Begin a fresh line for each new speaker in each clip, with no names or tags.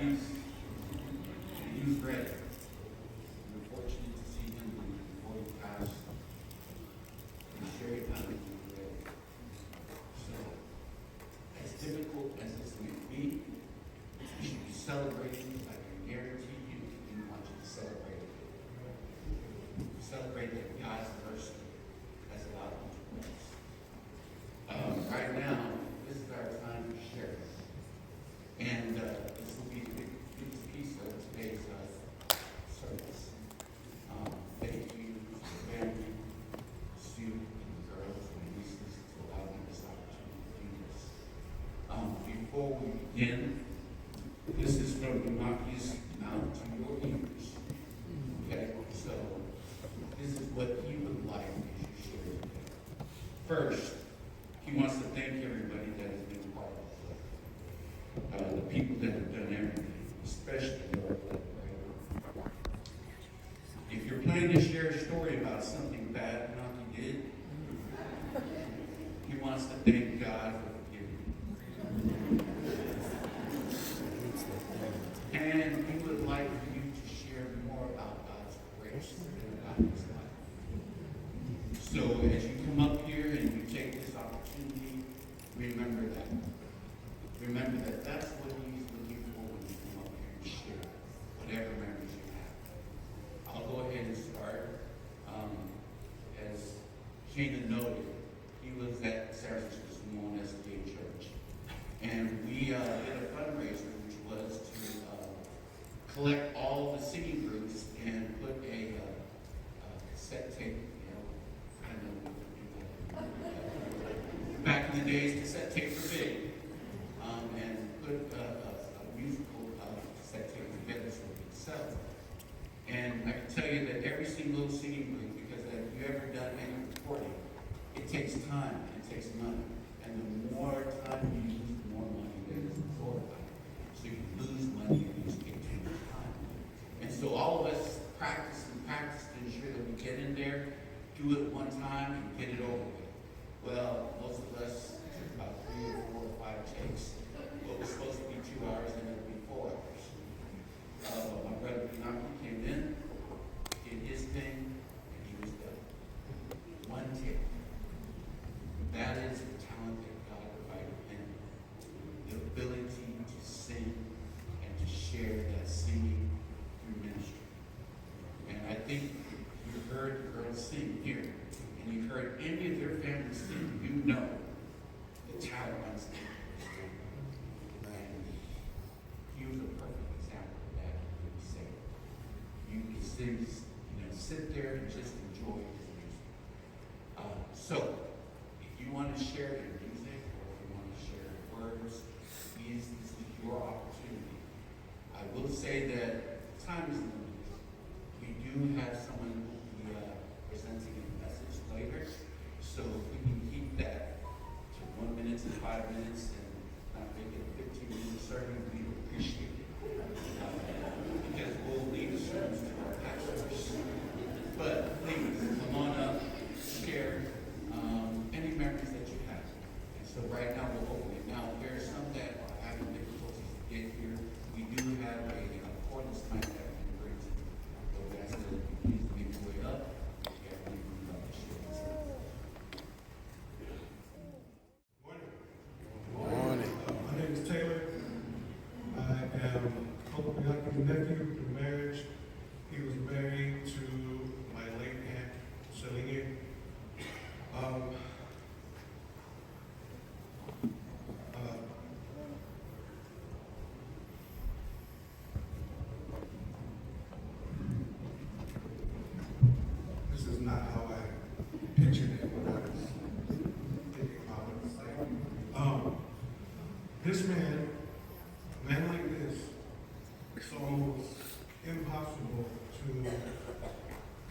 He was great. We were fortunate to see him before he passed. We shared time with him today. So, as difficult as this may be, you should be celebrating. I can guarantee you, we want you to celebrate it. Celebrate that God's mercy has allowed him to rest. Right now, this is our time to share. And this will be the biggest piece of today's service. Thank you to the family, Sue, and the girls, and nieces to allow me this opportunity to do this. Before we begin, this is from Pinati's mouth to your ears. Okay, so this is what he would like as you share today. First, he wants to thank everybody that has been part of it. The people that have done everything, especially your right? If you're planning to share a story about something bad Pinati did, he wants to thank God for forgiving him. And he would like for you to share more about God's grace and about his life. So as you come up here and you take this opportunity, remember that. Remember that that's what he's looking for when you come up here and share whatever memories you have. I'll go ahead and start. As Shana noted, he was at Sarah Sisters Simone SDA Church. And we did a fundraiser, which was to collect all the singing groups and put a cassette tape, I don't know what back in the days, cassette tapes were big. And put a musical cassette tape together so we could sell it. And I can tell you that every single singing group, because if you ever done any recording, it takes time, it takes money. And the more time you use, the more money there is absorbed by it. So you lose money and you just take too much time. And so all of us practice to ensure that we get in there, do it one time, and get it over with. Well, most of us took about 3 or 4 or 5 takes. What was supposed to be 2 hours ended up being 4 hours. My brother Pinati came in, did his thing, and he was done. One take. That is the talent that God provided him. The ability to sing and to share that singing through ministry. And I think you heard the girls sing here, and you heard any of their families sing, you know the talent runs deep. And he was a perfect example of that, when we say. You can sit there and just enjoy his music. So, if you want to share your music, or if you want to share your words, this is your opportunity. I will say that time is limited. We do have someone who will be presenting a message later, so if we can keep that to 1 minute to 5 minutes and not make it a 15-minute sermon, we would appreciate it. Because we'll leave the sermons to our pastors. But please, come on up, share any memories that you have. And so right now we'll open it. Now, there are some that are having difficulties to get here. We do have a cordless mic that we can bring to you. So we ask that you please make your way up. Yeah, we can love to share this.
Morning. My name is Taylor. I am Uncle Pinati's nephew through marriage. He was married to my late aunt, Celine. This is not how I pictured it when I was thinking about what to say. This man, a man like this, it's almost impossible to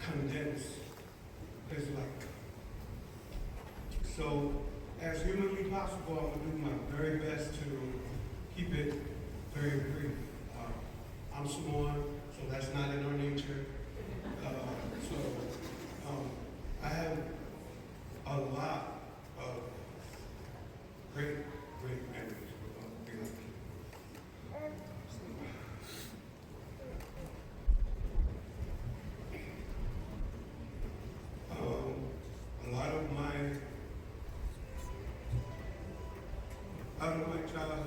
condense his life. So, as humanly possible, I'm going to do my very best to keep it very brief. I'm Samoan, so that's not in our nature. I have a lot of great memories with Pinati.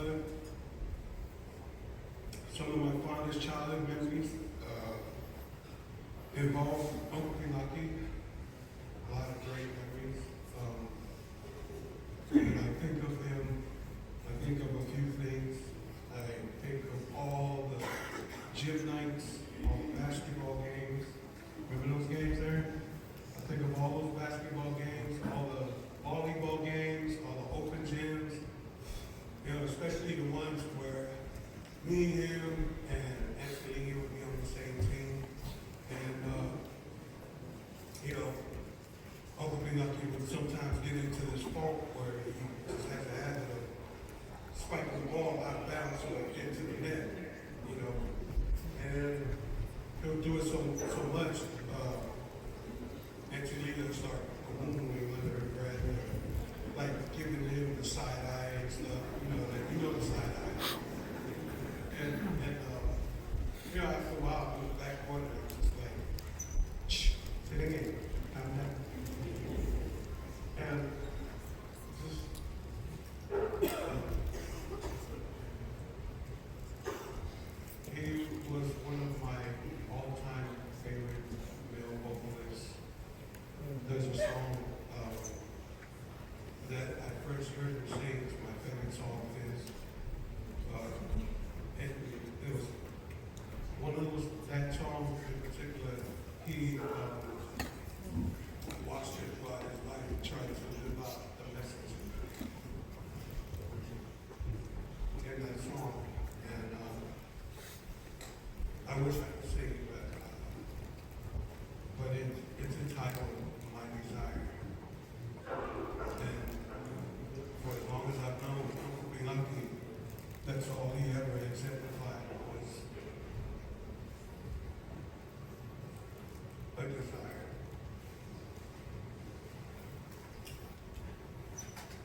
childhood. Some of my fondest childhood memories involve Uncle Pinati. A lot of great memories. When I think of him, I think of a few things. I think of all the gym nights, all the basketball games. Remember those games there? I think of all those basketball games, all the volleyball games, all the open gyms. You know, especially the ones where me, him, and Anthony would be on the same team. And, you know, Uncle Pinati would sometimes get into this funk where he just has a habit of spiking the ball out of bounds so it gets to the net, you know. And he'll do it so much. Angelina would start moving under her breath, like giving him the side eye and stuff, you know the side eye. And you know, after a while, in the back corner, it was just like, shh, say it again, calm down. And just, he was one of my all-time favorite male vocalists. There's a song that I first heard him sing. It's my favorite song of his. And it was one of those, that song in particular, he watched it throughout his life, trying to live out the message in that song. And I wish I could sing it, but it's entitled My Desire. And for as long as I've known Uncle Pinati, that's all he ever exemplified was a desire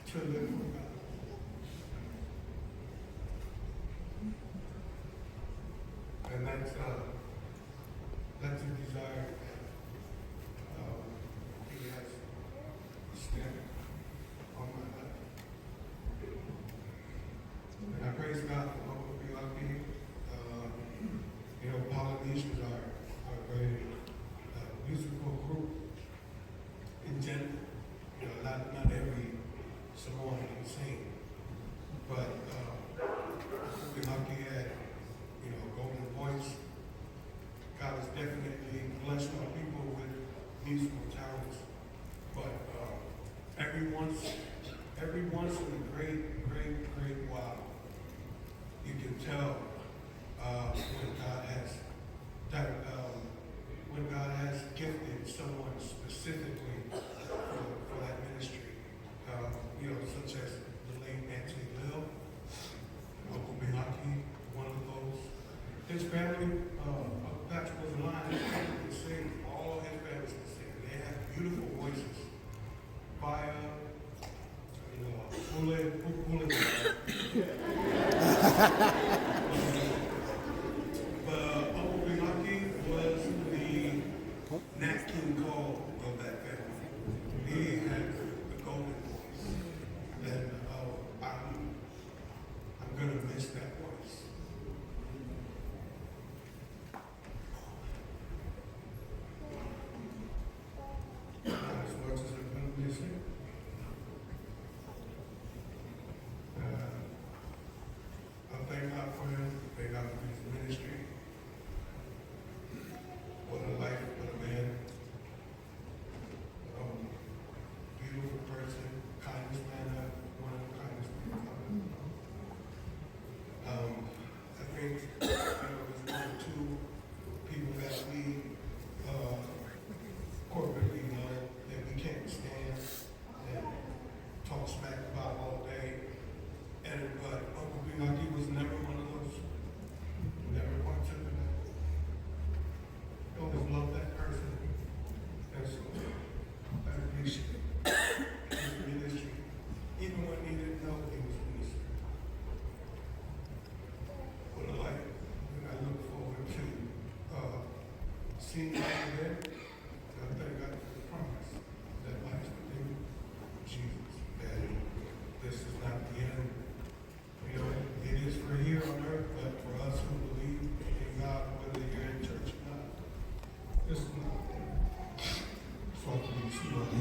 to live for God. And that's a desire that he has stamped on my life. And I praise God for Uncle Pinati. You know, Polynesians are a very musical group in general. You know, not every Samoan can sing, but Uncle Pinati had, you know, golden voice. God has definitely blessed our people with musical talents, but every once in a great while, you can tell when God has gifted someone specifically for that ministry. You know, such as the late Anthony Lill, Uncle Pinati, one of those. His family, Patrick was alive, his family could sing, all his families could sing. They have beautiful voices. Fire, you know, but Uncle Pinati was the Nat King Cole of that family. He had the golden voice. And I'm going to miss that voice. Not as much as I'm going to miss it. I thank God for him. Thank God for his ministry. What a life, what a man. Beautiful person, kindest man, one of the kindest people. I think there's one or two people that we corporately know that we can't stand and talk smack about all day. But Uncle Pinati was never one of those. Never partook in that. I always loved that person. And so I appreciate his ministry. Even when he didn't know he was ministry. What a life. And I look forward to seeing him again. And I thank God for the promise that lies within Jesus. That this is not the end. You know, is for here on earth, but for us who believe in God, whether you're in church or not, this is not. So please, Lord.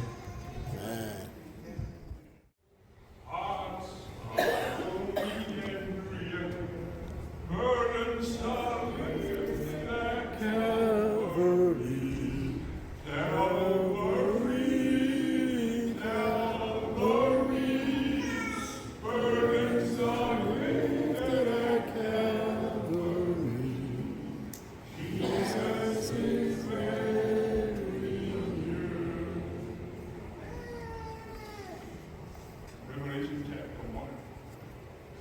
Hearts are obedient, burdens are lifted at Calvary, Calvary, Calvary. Burdens are lifted at Calvary. Jesus is very near. Revelation chapter 1.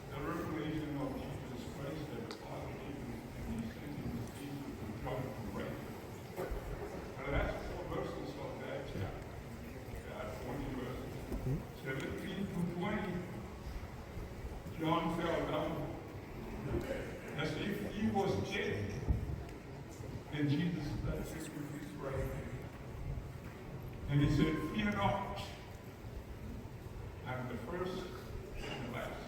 The revelation of Jesus Christ that the Father gave him and he sent him to Jesus to John to write. The last 4 verses of that chapter, there are 20 verses, 17 to 20, John fell down as if he was dead. And Jesus touched him with his right hand. And he said, "Fear not. I'm the first and the last.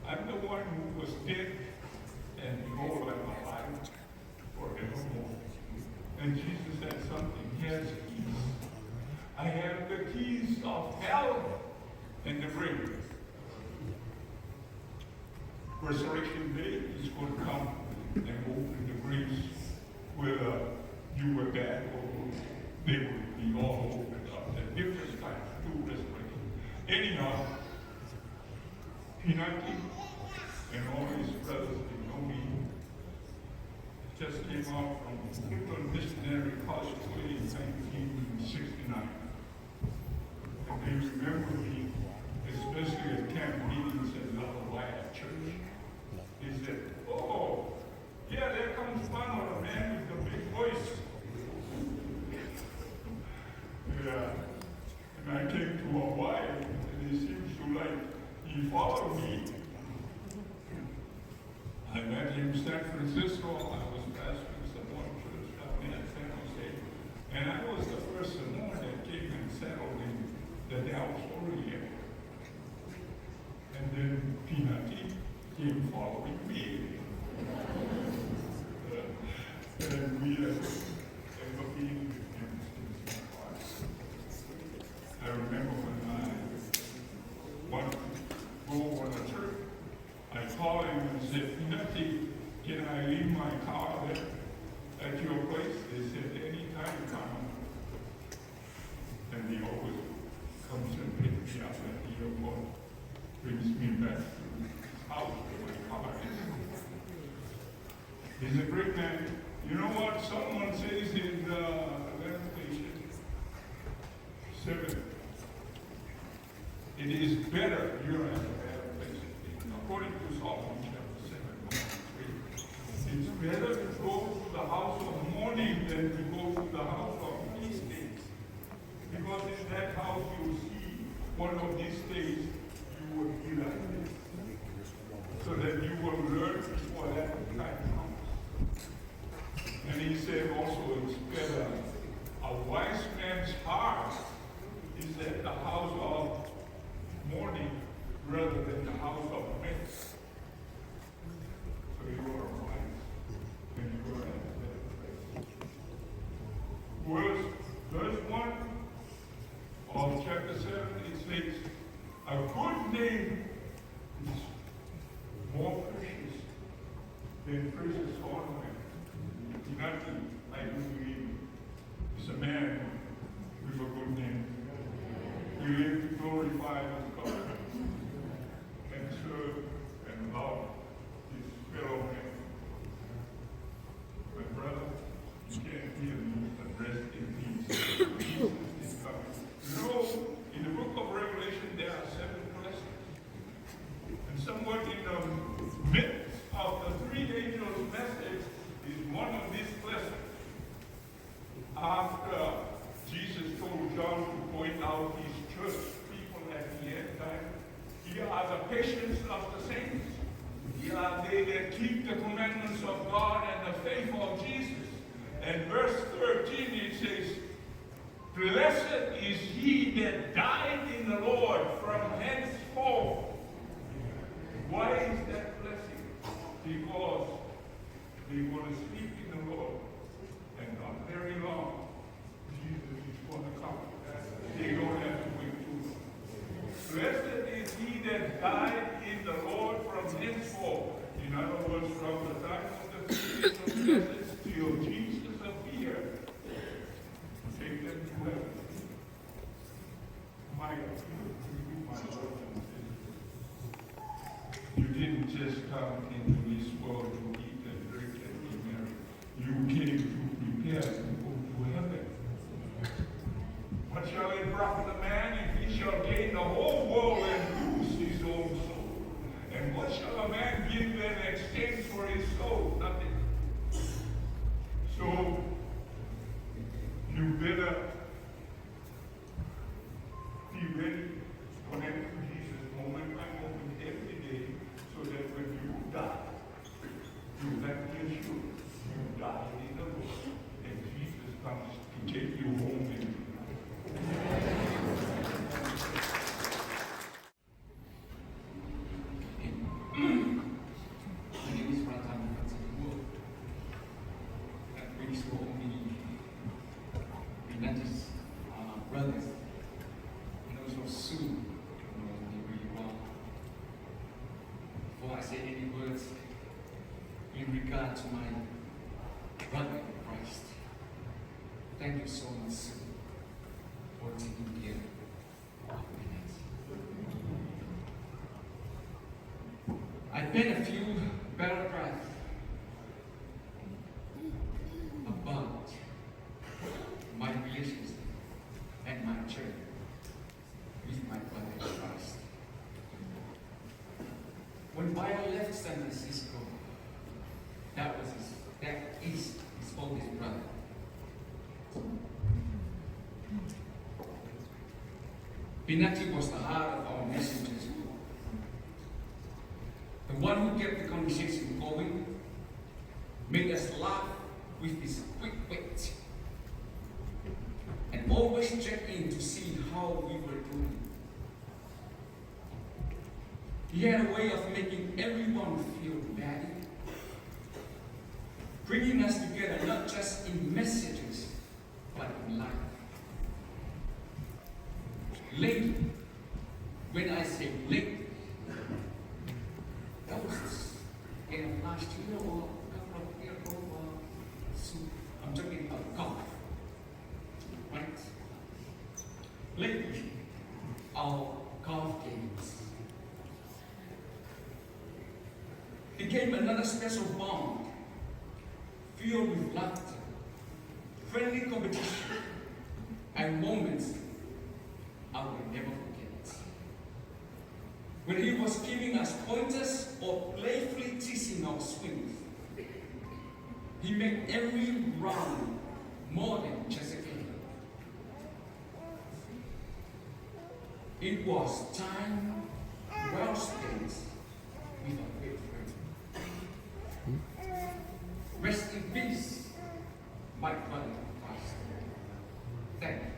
I'm the one who was dead, and behold, I'm alive forevermore." And Jesus said something. He has keys. I have the keys of hell and the grave. Resurrection Day is going to come and open the graves whether you were bad or they would be all opened up at different times to resurrection. Anyhow, Pinati and all his brothers, they know me, just came out from Brooklyn Missionary College in 1969. And they remember me, especially at camp meetings at Loving Church. They said, "Oh, yeah, there comes one of the man with the big voice." Yeah. And I came to Hawaii, and he seems to like, he followed me. I met him in San Francisco. I was pastoring some one church down there in San Jose. And I was the first Samoan that came and settled in the Dallas area. And then Pinati came following me. And we have ever been with him since my heart. I remember when I wanted to go on a trip, I called him and said, "Pinati, can I leave my car there at your place?" They said, "Anytime, come." And he always comes and picks me up at the airport, brings me back to his house with my car. He's a great man. You know what someone says in Revelation 7? It is better, you're at a better place. According to Solomon chapter 7, 1-3, it's better to go to the house of mourning than to go to the house of feasting. Because in that house you'll see one of these days you will be like this. So that you will learn before that time comes. And he said also it's better. A wise man's heart is at the house of mourning rather than the house of men. So you are wise and you are at a better place. Verse 1 of chapter 7, it says, "A good name is more precious than precious ornament." Pinati, I do believe, is a man with a good name. He lived to glorify his God and serve and love his fellow men. My brother, you can't hear me, but rest in peace. Jesus is coming. You know, in the book of Revelation, there are 7 blessings. And somewhat in the midst of the 3 angels' message is one of these blessings. After Jesus told John to point out these church people at the end time, here are the patience of the saints. Here are they that keep the commandments of God and the faith of Jesus. And verse 13 it says, "Blessed is he that died in the Lord from henceforth." Why is that blessing? because they want to sleep in the Lord, and not very long, Jesus is going to come. They don't have to wait too long. Blessed is he that died in the Lord from henceforth. In other words, from the time of the creation of message till Jesus appeared. Take them to heaven. My brothers and sisters, you didn't just come into this world to eat and drink and be merry. You came to prepare to go to heaven. What shall it profit a man if he shall gain the whole world and lose his own soul? And what shall a man give in exchange for his soul? Nothing. So, you better be ready to connect to Jesus moment by moment every day, so that when you die, you have to ensure you die in the Lord, and Jesus comes to take you home with him.
My name is that brings for me Pinati's brothers, and also Sue, who knows me really well. Before I say any words in regard to my brother in Christ, thank you so much, Sue, for taking care of Pinati. I've been a few paragraphs about my relationship and my journey with my brother in Christ. When Bio left San Francisco, that is his oldest brother. Pinati was the heart of our messengers. The one who kept the conversation going, made us laugh with his quick wit, and always checked in to see how we were doing. He had a way of making everyone feel valued, bringing us together not just in messages, but in life. Lately, when I say lately, that was end of last year or a couple of years ago. So I'm talking about golf, right? Lately, our golf games became another special bond, filled with laughter, friendly competition, and moments I will never forget. When he was giving us pointers or playfully teasing our swings, he made every round more than just a game. It was time well spent with a great friend. Rest in peace, my brother in Christ. Thank you.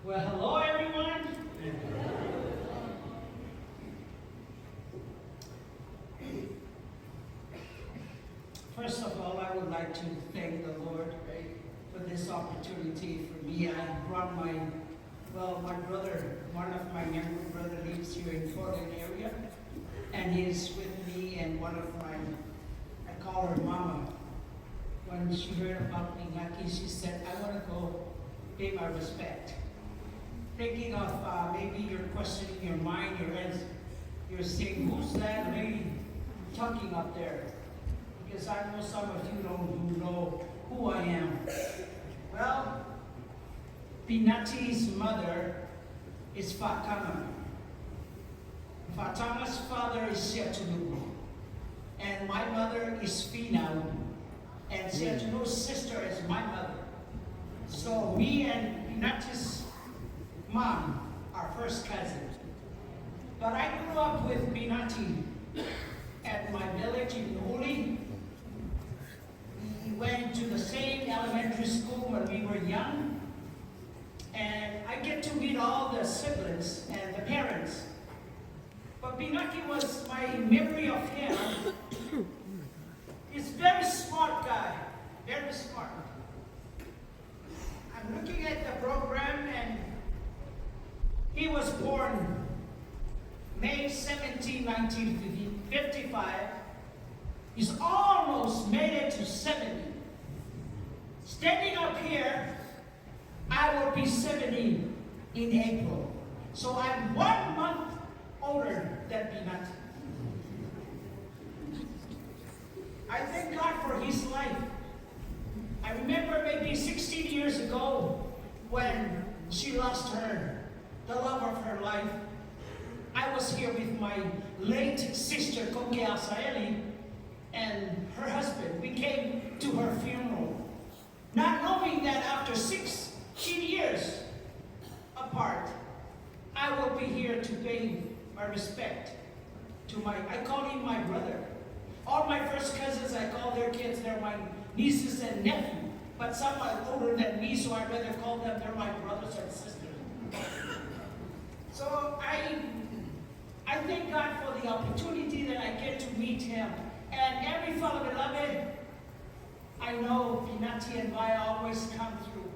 Well, hello everyone. First of all, I would like to thank the Lord for this opportunity for me. I brought my brother, one of my younger brother lives here in Portland area, and he's with me, and one of my, I call her Mama. When she heard about Pinati, she said, I want to go pay my respect. Thinking of maybe you're questioning your mind, you're saying, who's that lady talking up there? Because I know some of you don't know who I am. Well, Pinati's mother is Fatima. Fatima's father is Seatulu. And my mother is Fina. And Seatulu's sister is my mother. So me and Pinati's mom are first cousins. But I grew up with Pinati at my village in Uli. We went to the same elementary school when we were young. And I get to meet all the siblings and the parents. But Pinati was my memory of him. He's a very smart guy, very smart. I'm looking at the program, and he was born May 17, 1955. He's almost made it to 70. Standing up here, I will be 70 in April. So I'm 1 month older than Pinati. I thank God for his life. I remember maybe 16 years ago when she lost the love of her life. I was here with my late sister, Koke Asaeli, and her husband. We came to her funeral, not knowing that after 16 years apart, I will be here to pay my respect to I call him my brother. All my first cousins, I call their kids, they're my nieces and nephews. But some are older than me, so I'd rather call them, they're my brothers and sisters. So I thank God for the opportunity that I get to meet him. And every fellow beloved, I know Pinati and Vi always come through.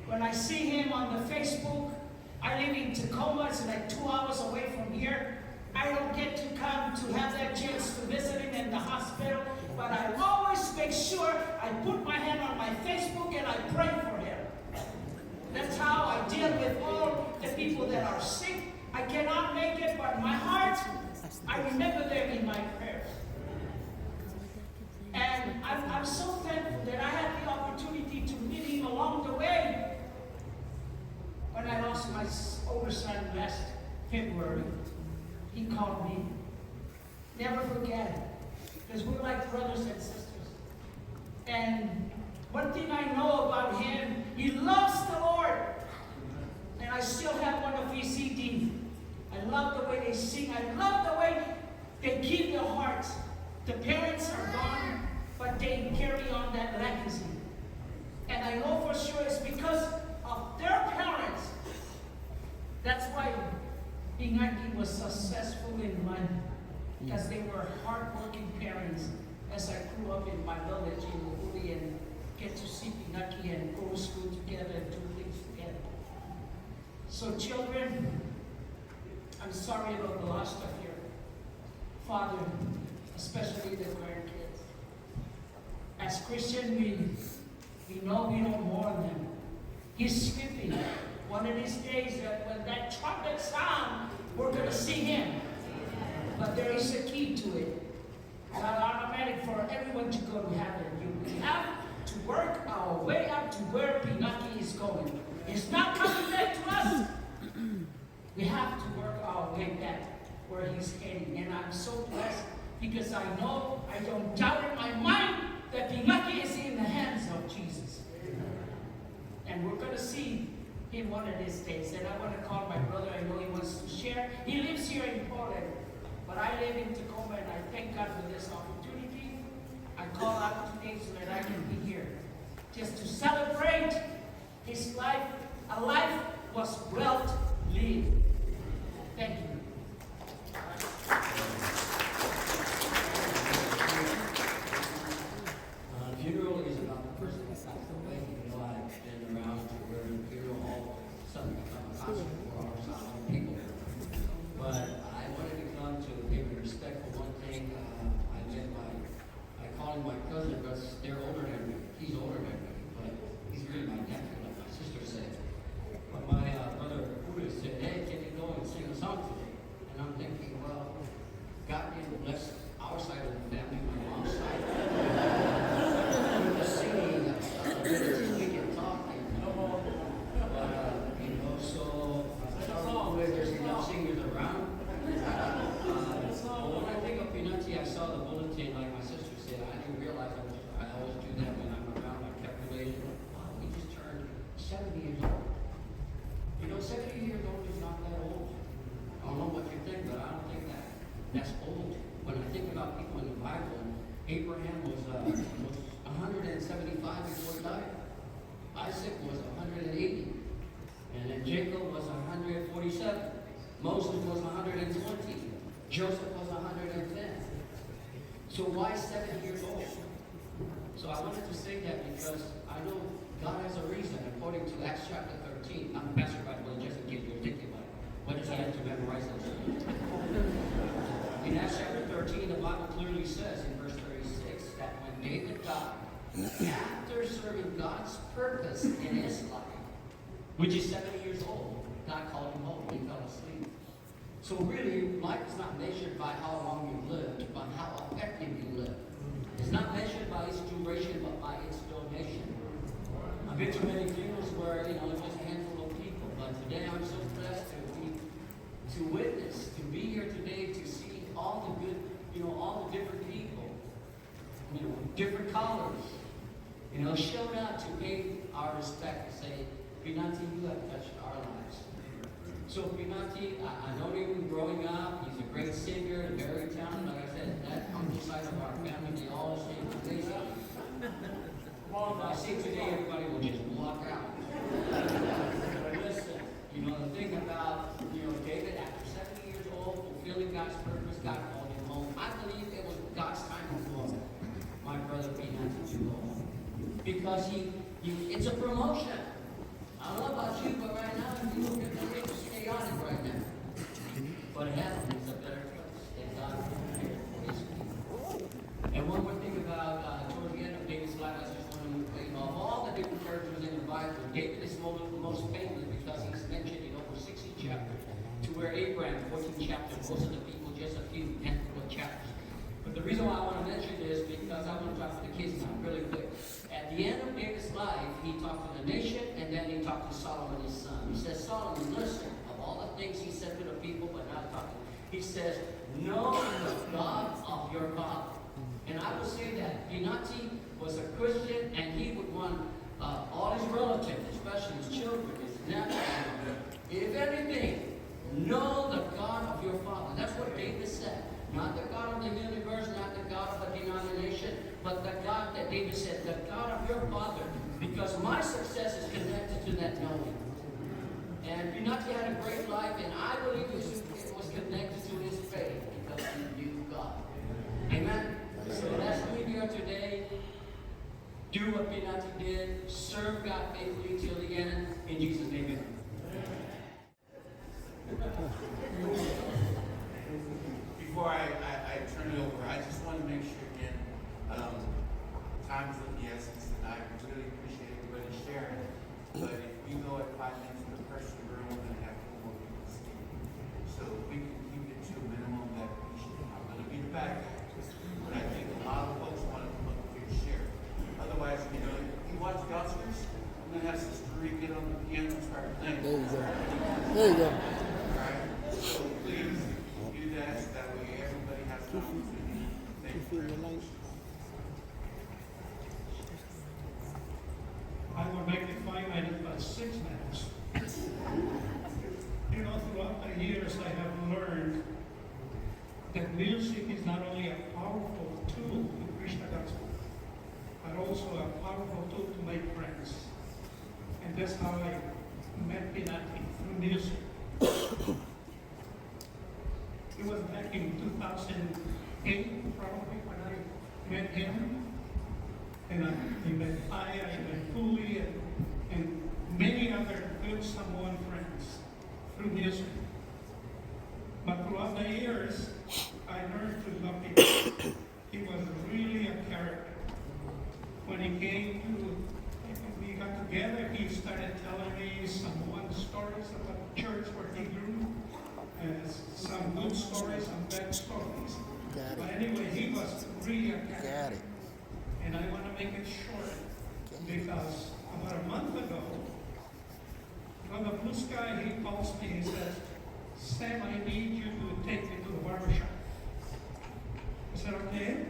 When I see him on the Facebook, I live in Tacoma, it's like 2 hours away from here. I don't get to come to have that chance to visit him in the hospital, but I always make sure I put my hand on my Facebook and I pray for him. That's how I deal with all the people that are sick. I cannot make it, but my heart, I remember them in my prayers. And I'm so thankful that I had the opportunity to meet him along the way. When I lost my older son last February, he called me. Never forget it, because we're like brothers and sisters. And one thing I know about him, he loves the Lord. And I still have one of his CDs. I love the way they sing. I love the way they keep their hearts. The parents are gone, but they carry on that legacy. And I know for sure it's because of their parents. That's why Pinati was successful in life, because they were hardworking parents. As I grew up in my village in Uhuli and get to see Pinati and go to school together and do things together. So children, I'm sorry about the loss of your father, especially the grandkids. As Christians, we know we don't mourn them. He's skipping. One of these days, when that trumpet sound, we're going to see him. But there is a key to it. It's not automatic for everyone to go to heaven. We have to work our way up to where Pinati is going. It's not coming back to us. We have to work our way back where he's heading. And I'm so blessed because I know, I don't doubt in my mind that Pinati is in the hands of Jesus. And we're going to see him one of these days. And I want to call my brother. I know he wants to share. He lives here in Poland, but I live in Tacoma, and I thank God for this opportunity. I call out today so that I can be here, just to celebrate his life. A life was well lived. Thank you.
Funeral is about the person that passed away. You know, I've been around to where the funeral all suddenly become a concert for our silent people. But I wanted to come to give respect for one thing. I call him my cousin because they're older than me. He's older than me, but he's really my nephew, like my sister said. But my brother Uda said, hey, can you go and sing a song today? And I'm thinking, well, God didn't bless our side of the family, my mom's side. Singing, speaking, talking. But, you know, so there's enough singers around. But when I think of Pinati, I saw the bulletin, like my sister said. I didn't realize I always do that when I'm around. I calculated, wow, he just turned 70 years old. You know, 70 years old is not that old. I don't know what you think, but I don't think that's old. When I think about people in the Bible, Abraham was 175 before he died. Isaac was 180. And then Jacob was 100. 47. Moses was 120. Joseph was 110. So why 7 years old? So I wanted to say that because I know God has a reason, according to Acts chapter 13. I'm a pastor, by the way, just in case you're thinking about it. What does he have to memorize that? In Acts chapter 13, the Bible clearly says in verse 36 that when David died, after serving God's purpose in his life, which is 70 years old, God called him home. He fell asleep. So really, life is not measured by how long you lived, but how effective you lived. It's not measured by its duration, but by its donation. I've been to many funerals where, it's just a handful of people, but today I'm so blessed to witness, to be here today, to see all the good, all the different people, different colors, showed up to pay our respect, to say, Pinati, you have touched our lives. So Pinati, I know him growing up. He's a great singer and very talented. Like I said, that on the side of our family, they all sing amazing. Well, if I sing today, everybody will just walk out. But listen, the thing about, David, after 70 years old, fulfilling God's purpose, God called him home. I believe it was God's time for my brother Pinati to go home. Because it's a promotion. I don't know about you, but right now, if you look at the way it's chaotic right now. But heaven is a better place than God prepared for his people. And one more thing about, towards the end of David's life, I just want to, of all the different characters in the Bible, David is most famous because he's mentioned in over 60 chapters, to where Abraham, 14 chapters, most of the people, just a few handful of chapters. But the reason why I want to mention this, because I want to talk to the kids now, really quick. At the end of David's life, he talked to the nation, and then he talked to Solomon, his son. He says, Solomon, listen, of all the things he said to the people, but not talking, he says, know the God of your father. And I will say that Pinati was a Christian, and he would want all his relatives, especially his children, his nephews, if anything, know the God of your father. That's what David said. Not the God of the universe, not the God of a denomination, but the God that David said, the God of your father, because my success is connected to that knowing. And Pinati had a great life, and I believe it was connected to his faith because he knew God. Amen? So let's leave here today. Do what Pinati did. Serve God faithfully till the end. In Jesus' name, amen.
Before I turn it over, I just want to make sure again, time's of the essence, and I really appreciate everybody sharing. But if we go at 5 minutes to the pressure room, we're going to have 4 more people speak. So if we can keep it to a minimum, that we should. I'm going to be the bad guy, but I think a lot of folks want to come up here to share. Otherwise, you watch the Oscars, I'm going to have Sister Ree get on the piano and start playing.
There you go. There you go.
All right? So please do that, so that way everybody has an opportunity. Thank you very much.
I will make it 5 minutes, but 6 minutes. Throughout the years I have learned that music is not only a powerful tool to preach the gospel, but also a powerful tool to make friends. And that's how I met Pinati, through music. It was back in 2008, probably, when I met him. And I met Aya, I met Puli, and many other good Samoan friends through music. But throughout the years, I learned to love him. He was really a character. When we got together, he started telling me Samoan stories about the church where he grew, and some good stories, some bad stories.
Got it.
But anyway, he was really a character.
Got it.
And I want to make it short because about a month ago, on the blue sky, he calls me and says, Sam, I need you to take me to the barbershop. I said, okay.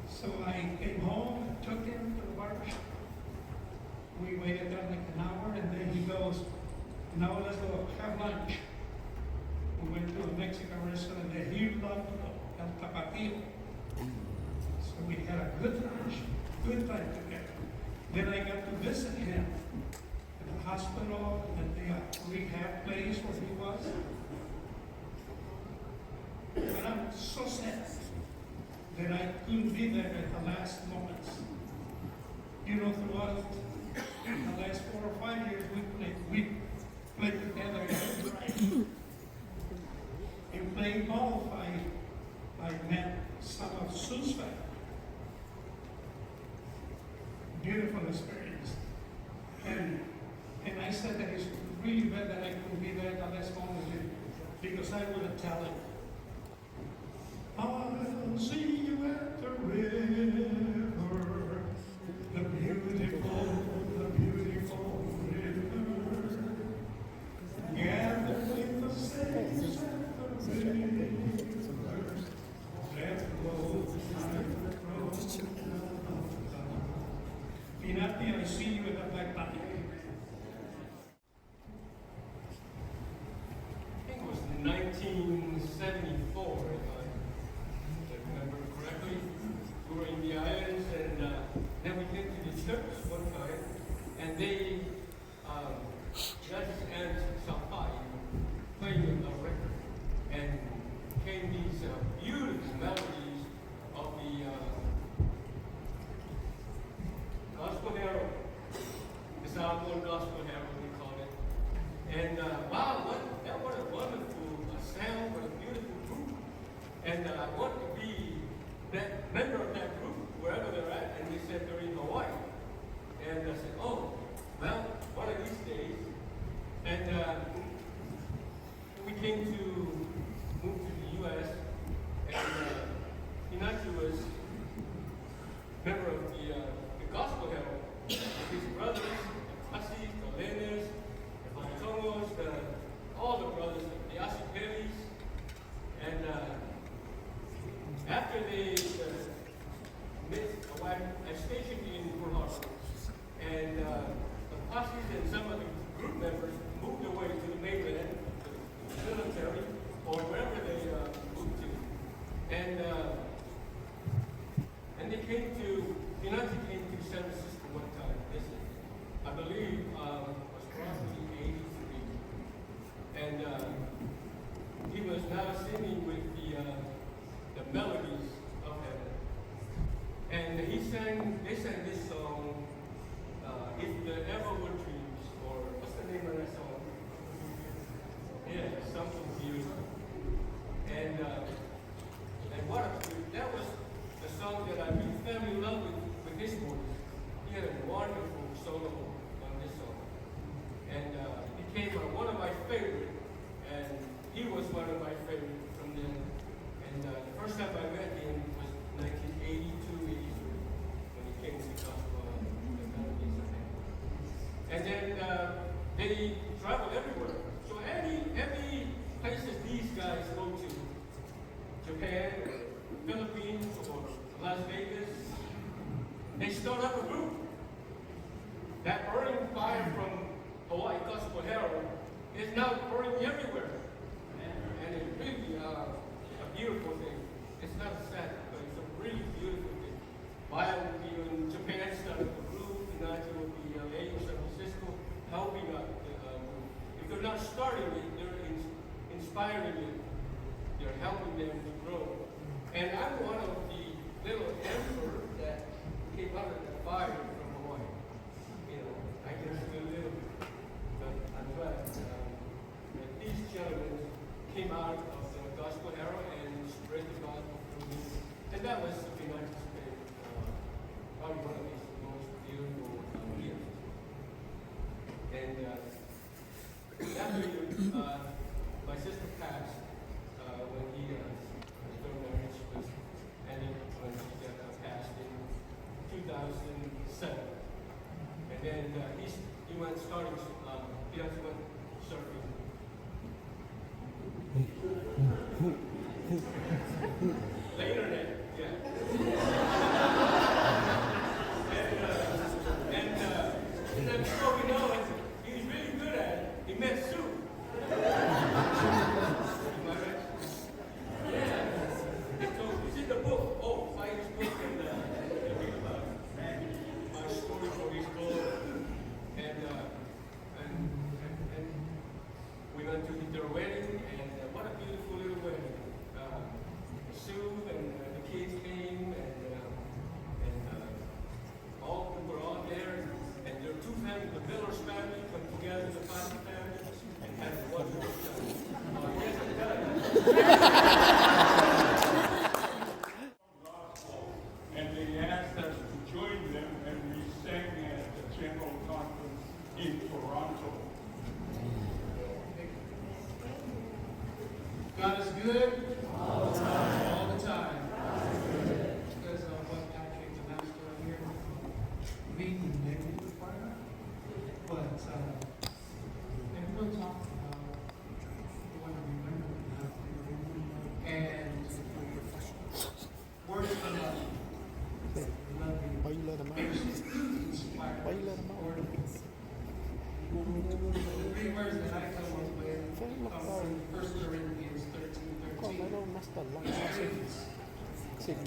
So I came home and took him to the barbershop. We waited there like an hour, and then he goes, now let's go have lunch. We went to a Mexican restaurant that he loved to go, El Tapatio. So we had a good lunch, good time together. Then I got to visit him at the hospital, and the rehab place where he was. But I'm so sad that I couldn't be there at the last moments. You know, throughout the last 4 or 5 years, we played together every Friday. And playing ball, I met some of Sue's family. Beautiful experience. And I said that it's really bad that I couldn't be there at the last moment because I would have told him, I'll see you at the river, the beautiful river, gathered with the saints at the river, that flows like the Pinati, I see you at the Black Body.
I think it was 1974, if I remember correctly. We were in the islands, and then we came to the church one time, and they let us and Sapai playing a record, and came these beautiful melodies of the gospel hero, the Salmon gospel hero, we call it. And wow, what a wonderful sound, what a beautiful group. And I want to be that member of that group, wherever they're at. And they said they're in Hawaii. And I said, oh, well, one of these days. And we came to move to the U.S. And Pinati was member of the gospel hero. His brothers, the Pasi, the Lenes, the Tongos, all the brothers, the Asipelis. And after they I stationed in Pearl Harbor, and the Pasis and some of the group members moved away to the mainland, the military, or wherever they moved to. And they came to, Pinati came to San Francisco one time. This is, I believe, was probably 83. And he was now singing with the melodies of heaven. And they sang this song, If There Ever Were Dreams, or what's the name of that song? Yeah, something beautiful. And that was the song that I really fell in love with his voice. He had a wonderful solo on this song. And it became one of my favorite, and he was one of my favorite from then. And the first time I met him was 1982, 83, when he came to the gospel and the melodies of heaven. And then they traveled everywhere. So every places these guys go to, Japan, or Philippines, or Las Vegas, they start up a group. That burning fire from Hawaii Gospel Herald is now burning everywhere. And it's really a beautiful thing. It's not sad, but it's a really beautiful thing. Maya will be in Japan, starting the group. Pinati will be in LA, San Francisco, helping out the group. If they're not starting it, they're inspiring it. They're helping them to grow. And I'm one of the little emperor that came out of the fire from Hawaii. You know, I can see a little bit, but I'm glad that these gentlemen came out of the gospel era and spread the gospel through me. And that was the Pinati Pasi, probably one of his most beautiful years. And after my sister passed, when he her marriage was ended, when she passed in 2007. And then he went starting, Pinati went surfing. The internet, yeah. And then before we know it, he was really good at it. He met Sue. Am I right? Yeah. So it's in the book. Oh, Fire's book, and read about my story for his book. And
went to their wedding, and what a beautiful little wedding. Sue and the kids came, and all we were all there, and there were two families, the Miller's family come together, the Pasi family, and had a wonderful time. Yes, it does.
And they asked us to join them, and we sang at the General Conference in Toronto.
God is good all the time. All the time. Because of what Patrick announced earlier, reading maybe the choir. But and we'll talk about the one to remember and words of love.
Why you let him out? Why you let him out?
The three words that I come up with come from 1 Corinthians 13:13.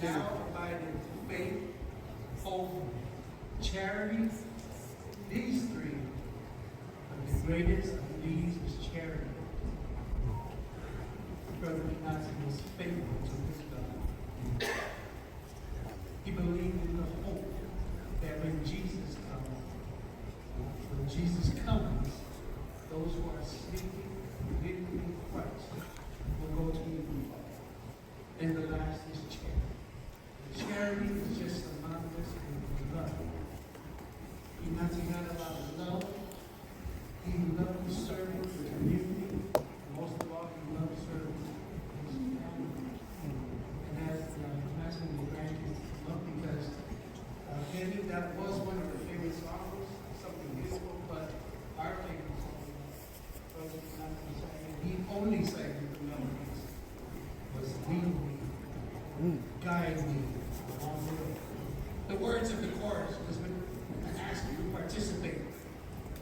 Now abide in faith, hope, charity. These three, but the greatest of these is charity. Brother Pinati was faithful to his God. He believed in the hope that when Jesus comes, those who are sleeping in Christ will go to heaven. And the last is charity. Charity is just synonymous with love. Pinati had a lot of love. He loved serving the community. Most of all, he loved serving his family. And as imagine the grandkids love, because maybe that was one of the favorite songs, something beautiful, but our favorite song, Brother Pinati sang, and he only sang the melodies, was lead me, guide me along the way. The words of the chorus was when I asked you to participate.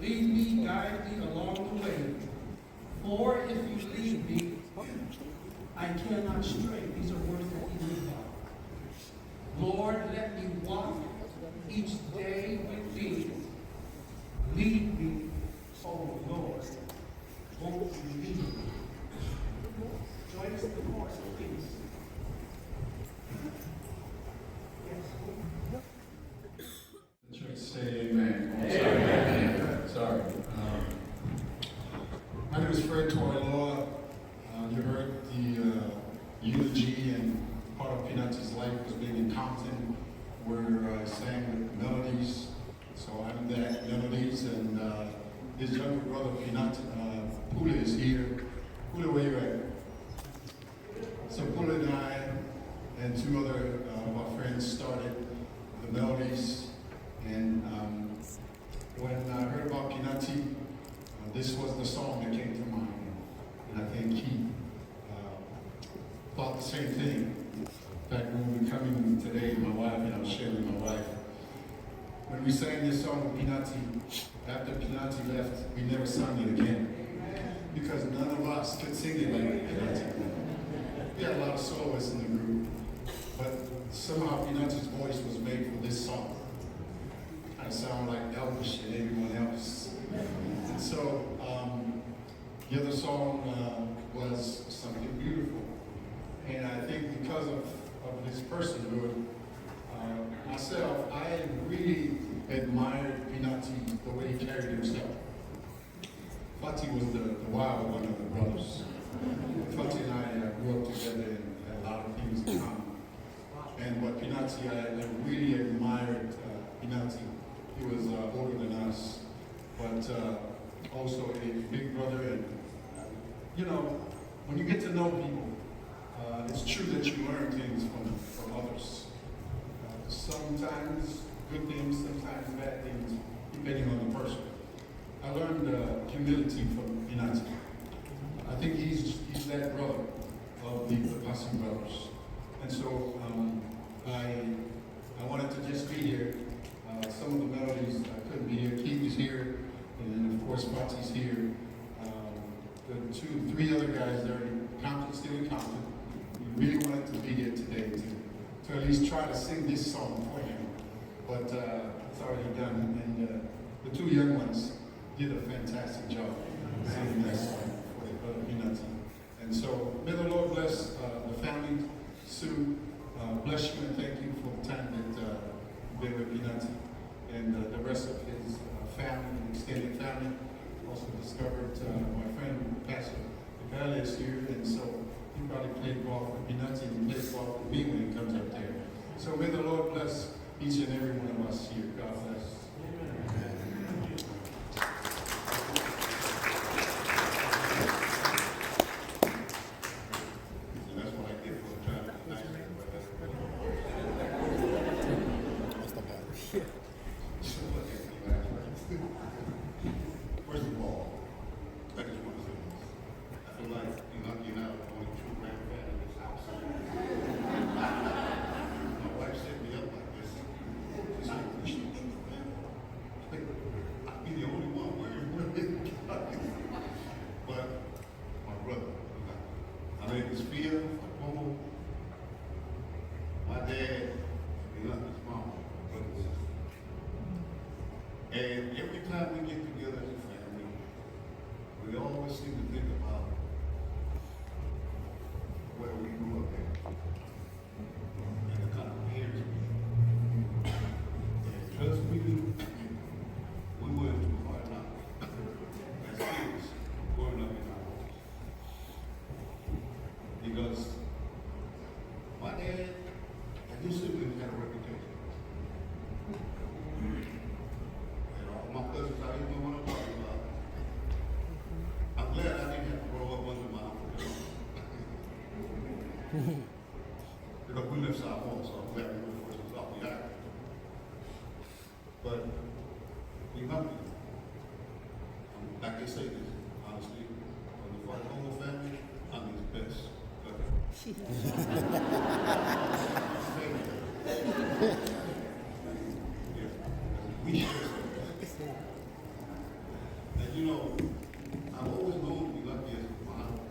Lead me, guide me along the way. For if you lead me, I cannot stray. These are words that he lived by. Lord, let me walk each day with thee. Lead me, oh Lord. Won't you lead me? Join us in the chorus, please.
The church say amen. Amen. Sorry. My name is Fred Toiloa. You heard the eulogy, and part of Pinati's life was being in Compton, where I sang melodies. So I'm that melodies, and his younger brother Pinati Pula is here. Pula, where you at? So Pula and I and two other of our friends started the melodies, and when I heard about Pinati, this was the song that came to mind, and I think he thought the same thing. In fact, when we were coming today, my wife and I was sharing with my wife, when we sang this song with Pinati, after Pinati left, we never sang it again, because none of us could sing it like Pinati. We had a lot of soloists in the group, but somehow Pinati's voice was made for this song. Kind of sound like Elvis and everyone else. And so the other song was something beautiful. And I think because of his personhood, myself, I really admired Pinati, the way he carried himself. Fati was the wild one of the brothers. Fati and I grew up together and had a lot of things in common. And what Pinati, I really admired Pinati. He was older than us, but also a big brother. And you know, when you get to know people, it's true that you learn things from others. Sometimes good things, sometimes bad things, depending on the person. I learned humility from Pinati. I think he's that brother of the Pasi brothers. And so I wanted to just be here. Some of the melodies I couldn't be here. Keith is here, and then of course Fati's here. The three other guys there in Compton, still in Compton. We really wanted to be here today to at least try to sing this song for him. But it's already done, and the two young ones did a fantastic job singing that song for their this year, and so he probably played golf with Pinati and plays golf with me when he comes up there. So may the Lord bless each and every one of us here. God bless.
And that's what I get for the time tonight.
That's not bad.
First of all, I just want to say this. I feel like Pinati and I are the only true grandparents in this house. My wife set me up like this. She said, "We should be the grandpa." I'd be the only one wearing one of these. But my brother, I mean, it's fear, Paul, my dad, Pinati's mom, my brother and sister. And every time we get together as a family, we always seem to think about where we grew up at and the kind of parents we had. And trust me, we went through hard knocks as kids growing up in our homes. Because my dad and his siblings had a reputation. And all my cousins out here know what I'm talking about. I'm glad I didn't have to grow up under my uncle. Because we lived South Hall, so I'm glad we were forced to off the island. But we love you. Like they say this, honestly, from the whole family, I'm his best cousin. Yeah, we share something. And you know, I've always known to be lucky as my uncle.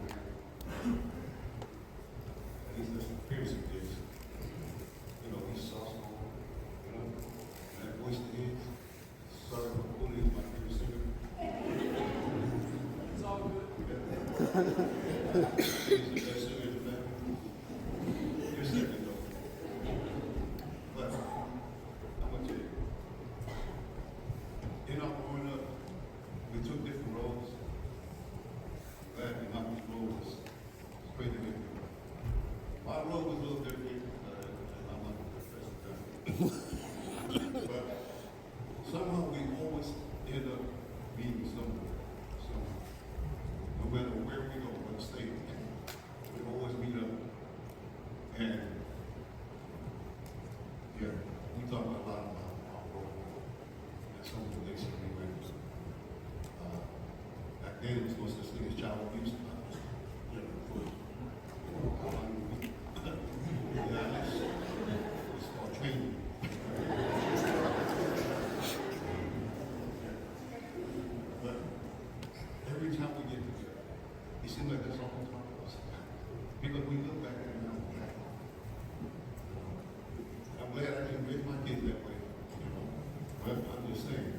And he's just appearance of this. You know, he's soft, you know, and that voice of his. Sorry, but Cooley is my favorite singer.
It's all good.
He's the best singer in the family. You're second though. But I'm gonna tell you, in our growing up, we took different roads. Glad we not this road was straight ahead. My road was a little different. I'm not the best but somehow we always end up being somewhere. So no matter where we go, what state, we always meet up. And yeah, we talk a lot about our road and some of the relations we went through. Back then, it was no such thing as child abuse. It's called training. But every time we get together, it seems like that's all we talk about. Because we look back and now we're back. I'm glad I didn't raise my kids that way, you know. But I'm just saying,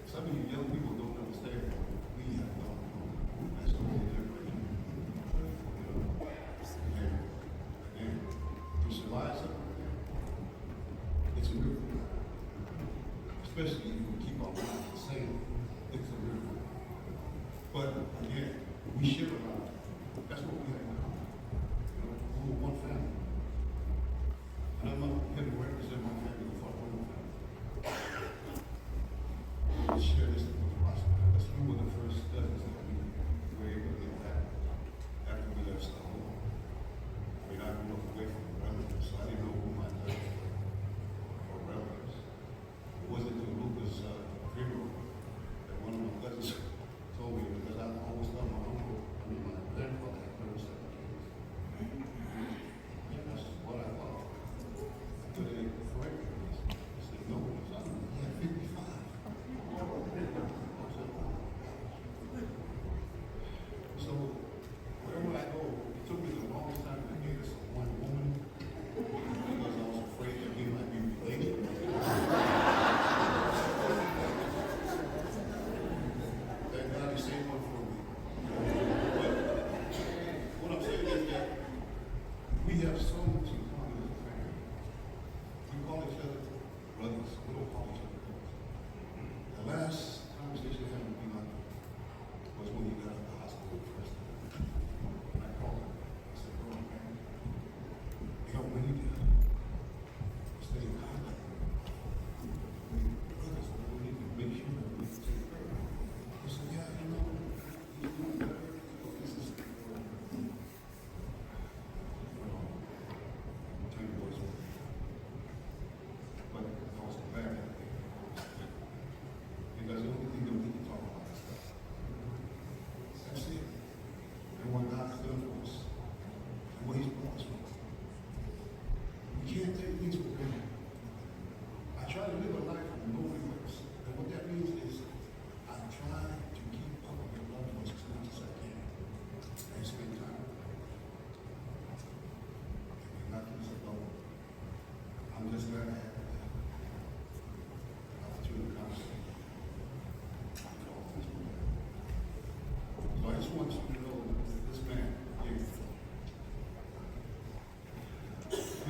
some of you young people don't understand what we have gone through. That's the whole generation. You know. And again, to survive something, it's a miracle. Especially if we keep our minds the same, it's a miracle. But again, we share a lot. That's what we have now. You know, we're one family. And I'm not here to represent my family or my own family. We share this with the process. Because we were the first cousins that we were able to get back after we left South Hall. I mean, I grew up away from the relatives, so I didn't know who my cousins were or relatives. It wasn't until Luca's funeral that one of my cousins told me, because I always loved my uncle. I mean,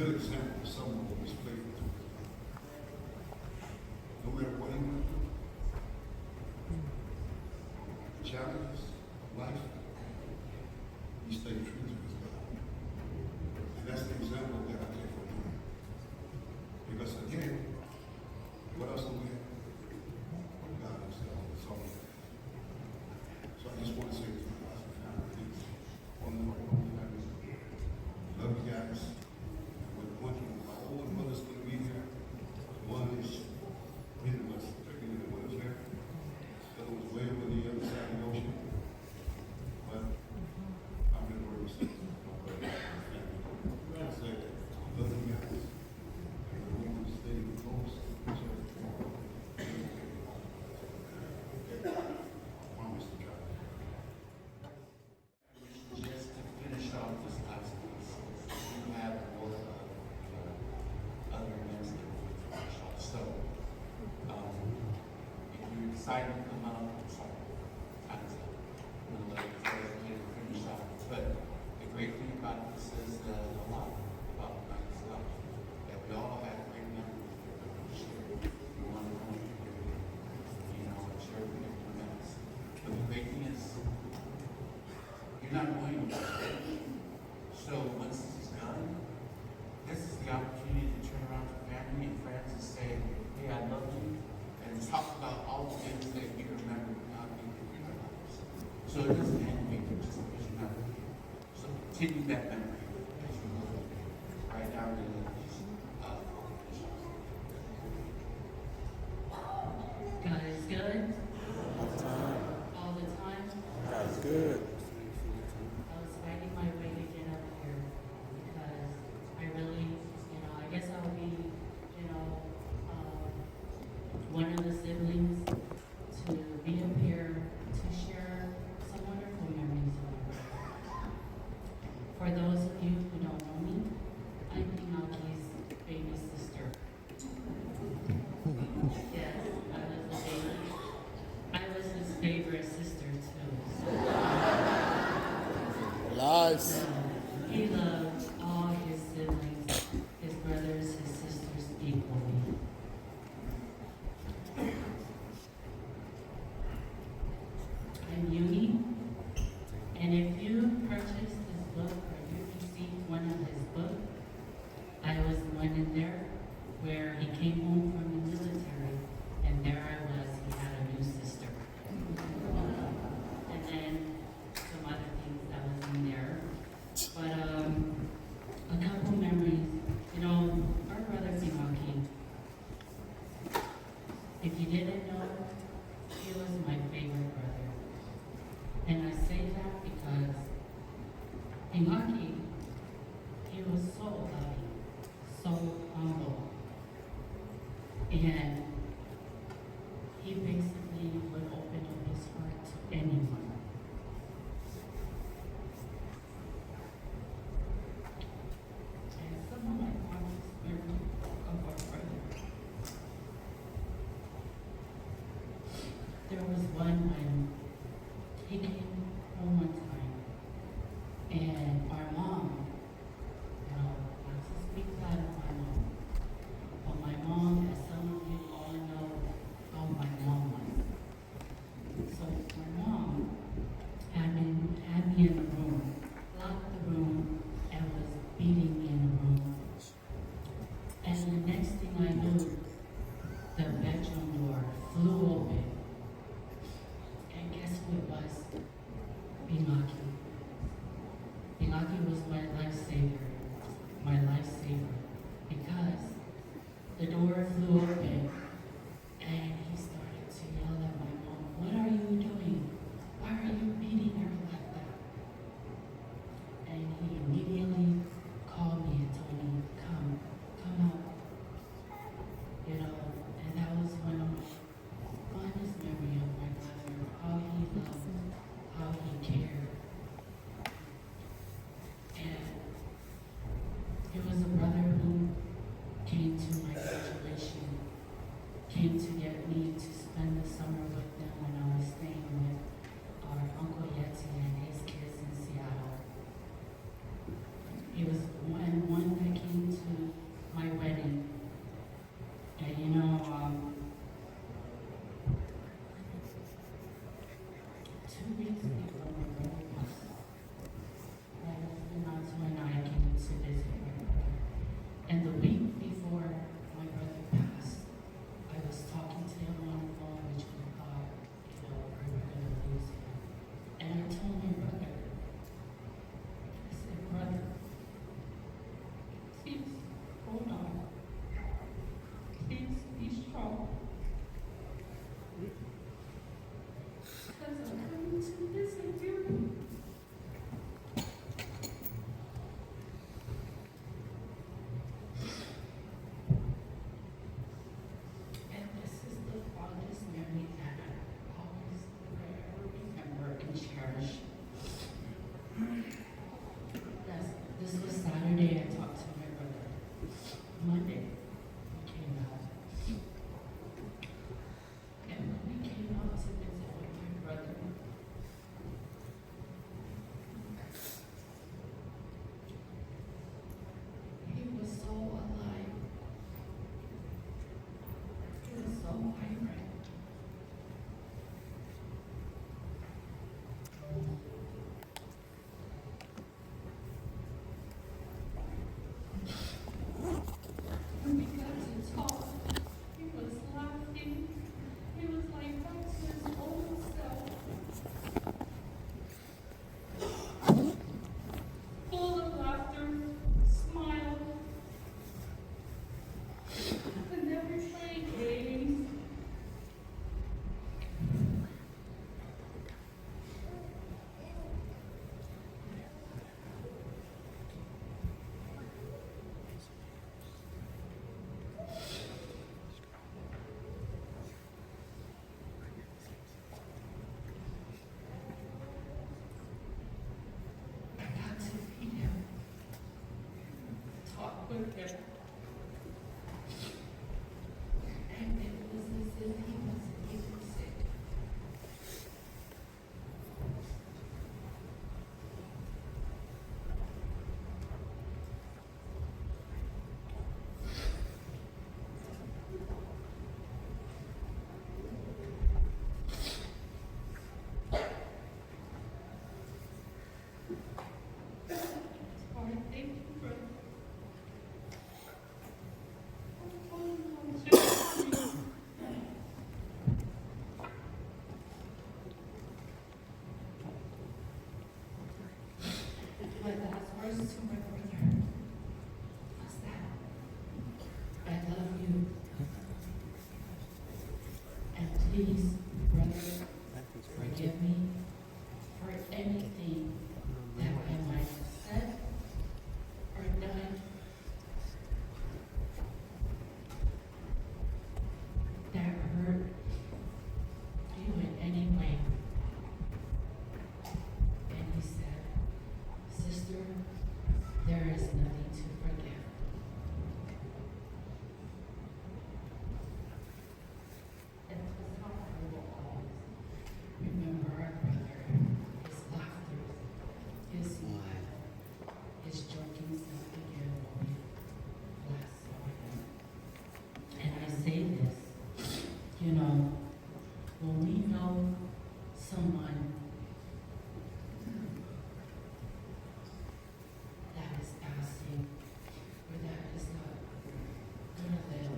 good example of someone who was faithful to his God. No matter what he went through, challenges of life, he stayed true to his God. And that's the example that I take from him. Because again, what else do we have? God himself. So I just want to say to my Pastor family, it's one of my own family. Love you guys. We're going to, my older brother's going to be here. One is in the particularly the one's there. The other was way over the other side of the ocean. But I'm going to work with my brother and family. I say, love you guys. And we're going to stay close to each other. Promise to God.
Just to finish off this last piece, we have more other events that we finish off. So, if you decide to come out, I'm sorry, time's up. I'm gonna let you guys finish off. But the great thing about this is a lot about Mike's life. That we all have great memories that we share. We want to know, share with everyone else. But the great thing is, you're not going anywhere. So once this is done, this is the opportunity to turn around to family and friends and say, hey, I love you, and talk about all the things that you remember not being in your lives. So it doesn't end here just because you're not here. So continue that memory as you move right now in these
God is good. All the time.
That's good.
I was fighting my way to get up here because I really, I guess I'll be, one of the siblings to be up here to share some wonderful memories of my life. For those of you who don't know me, I'm Pinati's baby sister. Yes, I was the baby. I was his favorite sister too.
Lies.
He loved all his siblings, his brothers, his sisters equally. I'm Uni, and if you purchased his book or you received one of his books, I was the one in there where he came home from the military, and there I was, he had a new sister. And then some other things that was in there. But a couple memories, our brother Pinati, if you didn't know, he was my favorite brother. And I say that because Pinati, he was so loving, so humble. And he basically would open up his heart to anyone. And some of my fondest memories of our brother. There was one when he came home one time, and our mom, not to speak bad of my mom, but my mom, as some of you all know how my mom was. So my mom had me in a room, locked the room, and was beating me in the room. And the next thing I knew, the bedroom door flew open. And guess who it was? Pinati. Pinati was my lifesaver. Because the door flew open and he started to yell at my mom, "What are you doing? Why are you beating her like that?" And he immediately called me and told me, come out. And that was one of my fondest memories of my brother, how he loved, how he cared. And it was a brother who came to my graduation Yes, this was Saturday. I talked to my brother. Monday, we came out. And when we came out to visit with my brother, he was so alive. He was so vibrant. When we got to talk, he was laughing. He was like back to his old self. Full of laughter, smile, and never playing games. I got to meet him, talk with him, and it was as if he wasn't even sick. Lord, thank you for my last words to my brother was that I love you. And please, brother, forgive me for anything that I might have said or done that hurt you in any way. And he said, sister, there is nothing to forgive. And this is how I will always remember our brother, his laughter, his smile, his joking self again when we last saw him. And I say this, you know, when we know someone that is passing or that is not gonna live,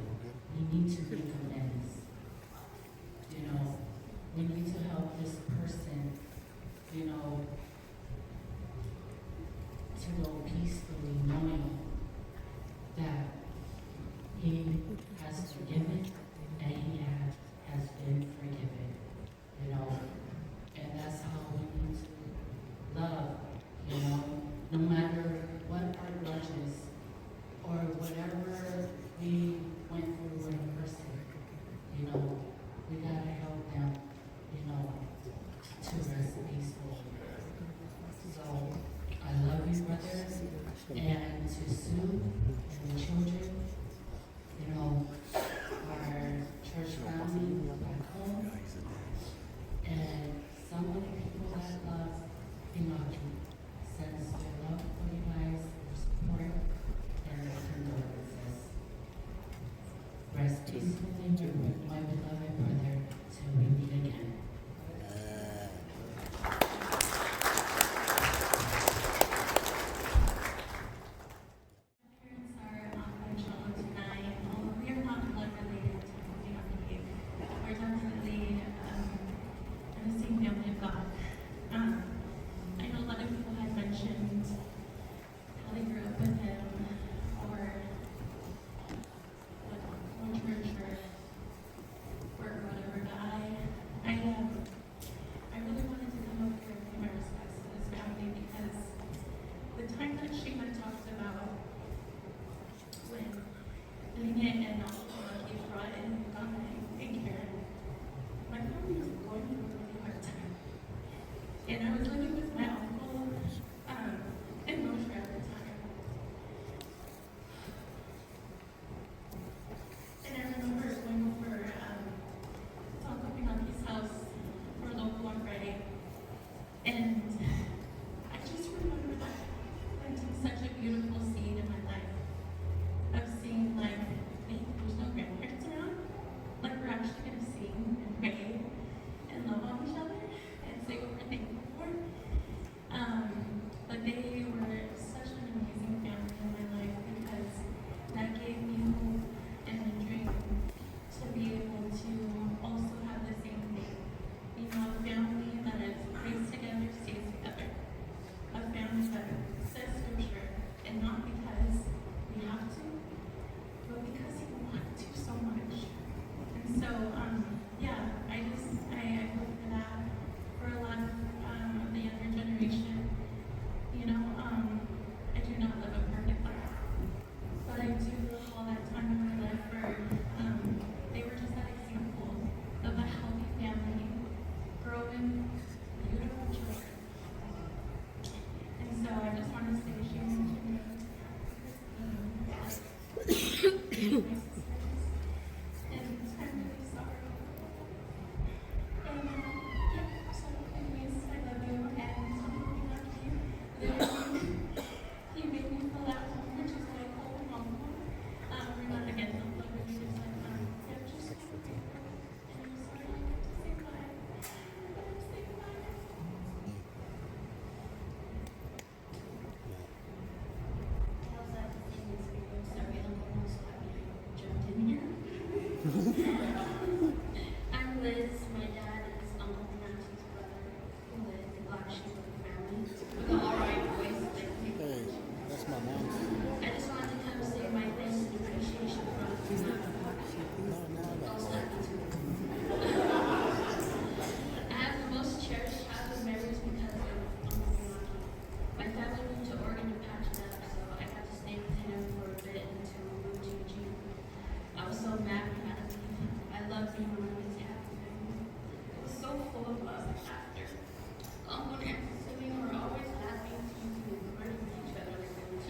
we need to make amends. You know, we need to help this person, you know, to go peacefully knowing that he has forgiven and he has been forgiven, you know, and that's how we need to love, you know, no matter what our grudges or whatever we went through with a person, you know, we gotta help them, you know, to rest peacefully. So, I love you, brothers, and to Sue and the children, you know, our church family back home, and some of the people that love Pinati sends their love for you guys, their support, and their condolences. Rest peacefully with my beloved brother till we meet again.
Parents are on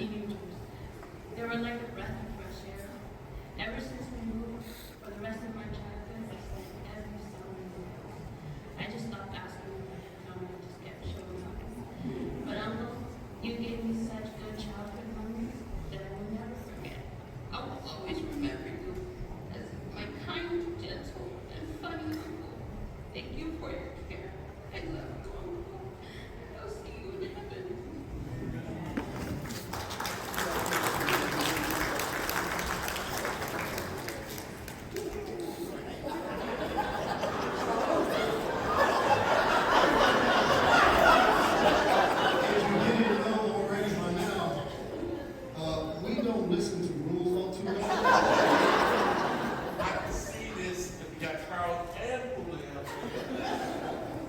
teenagers. They were like a breath of fresh air. Ever since we moved, for the rest of my childhood, I spent every summer in the house. I just stopped asking for it, and I just kept showing up. But Uncle, you gave me such good childhood memories that I will never forget. I will always remember you as my kind, gentle, and funny uncle. Thank you for your care. I love you, Uncle. I'll see you in heaven.
If you didn't know already by now, we don't listen to rules all too much.
I can see this, if you got Charles and Julio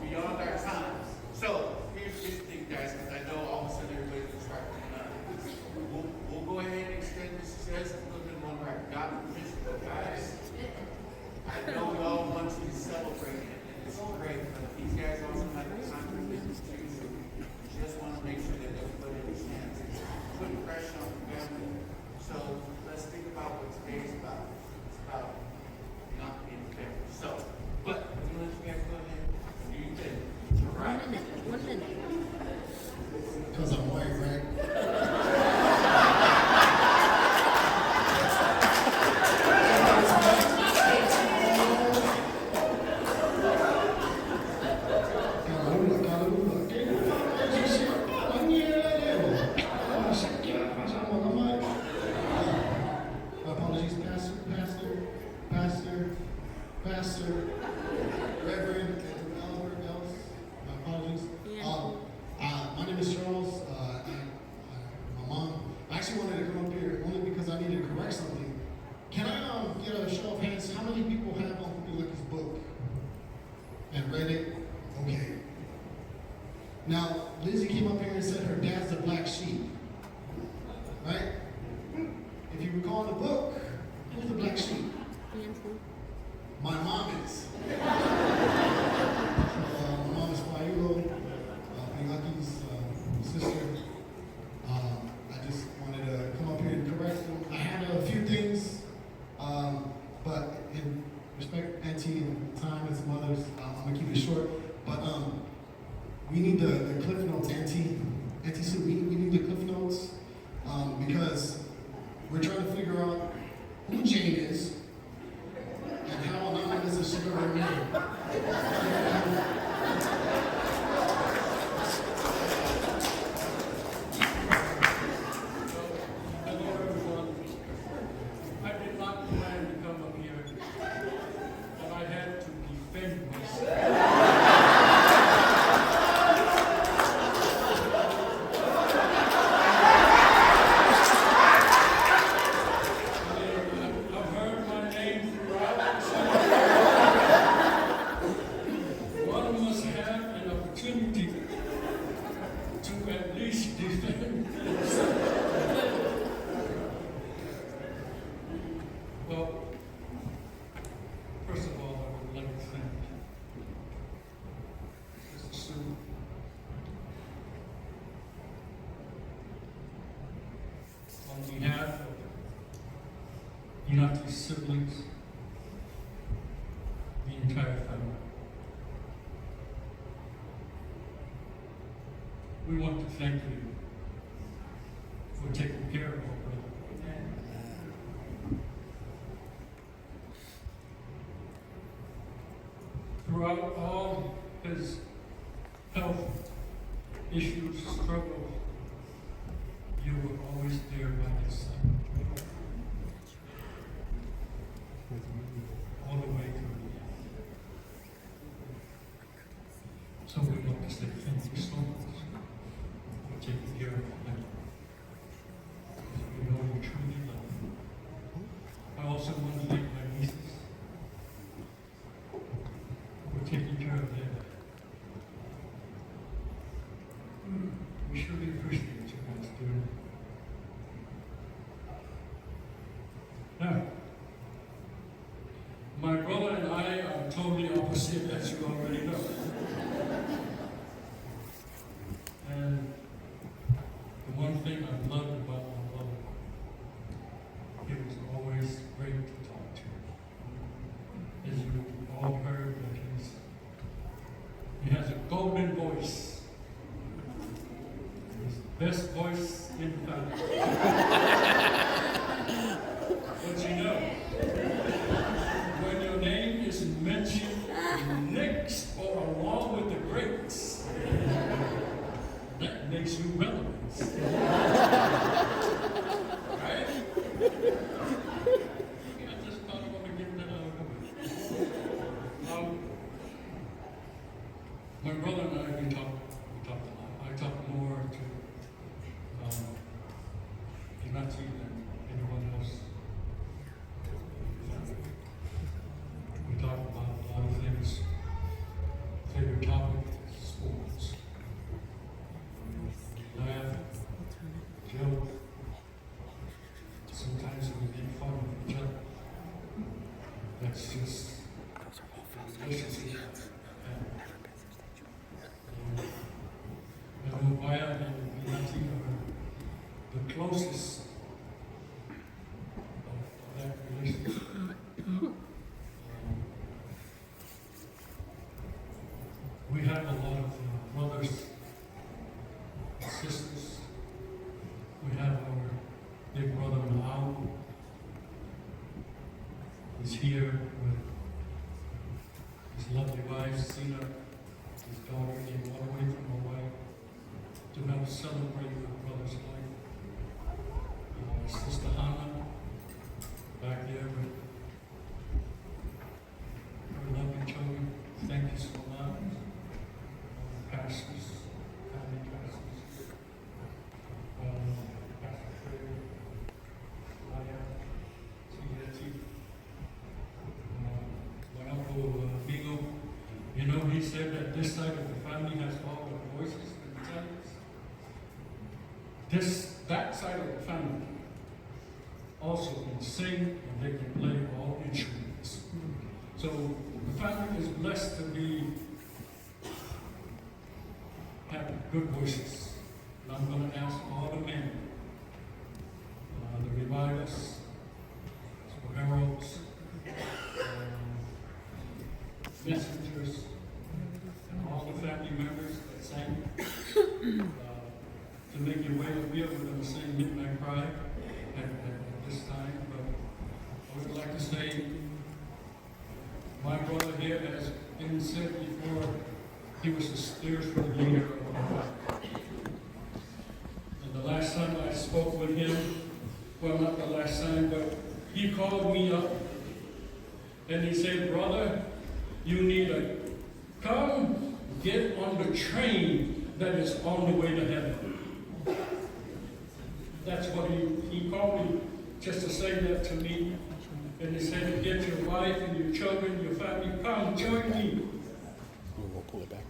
beyond our times. So, here's the thing, guys, because I know all of a sudden everybody's gonna start coming up. We'll go ahead and extend this success a little bit longer. I've gotten permission, but guys, I know we all want to celebrate it, and it's great, but these guys also have the time for business too, so we just want to make sure that everybody understands. It's putting pressure on the family. So let's think about what today's about. It's about not being fair. So, but I'm gonna let you guys go ahead and do your thing. All right?
Because I'm white, right? My apologies, Pastor, Reverend, and Albert else. My apologies. My name is Charles. My mom. I actually wanted to come up here only because I needed to correct something. Can I get a show of hands? How many people have Uncle Lucky's book and read it? Okay. Now, Lizzie came up here and said her dad's the black sheep. Right? If you recall the book, who's the black sheep? My mom is. My mom is Payulo, Pinati's sister. I just wanted to come up here and correct them. I had a few things, but in respect, Auntie, and time and some others, I'm gonna keep it short. But we need the cliff notes, Auntie Sue. We need the cliff notes because we're trying to figure out who Jane is and how anonymous is she gonna remain.
Hello, everyone. I did not plan to come up here, but I had to defend myself. I've heard my name throughout. One must have an opportunity to at least defend himself. Well, first of all, I would like to thank Mr. Sue on behalf of Pinati's siblings, the entire family. We want to thank you for taking care of our brother. Throughout all his health issues, struggles, you were always there by his side. All the way through. So we want to say thank you so much for taking care of him. We know you truly love him. I also want to thank my nieces for taking care of them. We surely appreciate you guys doing it. Now, my brother and I are totally opposite, as you already know. And the one thing I've loved about
Best voice in the family. But you know, when your name is mentioned next or along with the greats, that makes you relevant. Right? I just thought I want to get that out of the way. My brother and I, we talked a lot. I talked more to Pinati than anyone else. We talked about a lot of things. Favorite topic, sports. Laugh, joke. Sometimes we make fun of each other. That's just relationship. Maya and Pinati are the closest of that relationship. We have a lot of brothers and sisters. We have our big brother Mao. He's here with his lovely wife, Sina. His daughter came all the way from Hawaii to help celebrate her brother's life. Sister Hannah, back there with her lovely children. Thank you so much. Pastors, family pastors, Pastor Fred, Maya, T. My uncle Vigo, you know, he said that this side of the family has all the voices and the talents. That side of the family also can sing and they can play all instruments. So the family is blessed to have good voices. And I'm going to ask all the men, the revivers, heralds, messengers, and all the family members that sang to make your way up here. We're going to sing Midnight Cry at this time, but I would like to say my brother here has been said before, he was the spiritual leader of our family. And the last time I spoke with him, well, not the last time, but he called me up and he said, brother, you need to come get on the train that is on the way to heaven. That's what he called me, just to say that to me. And he said, get your wife and your children, your family, come join me.
We'll pull it back.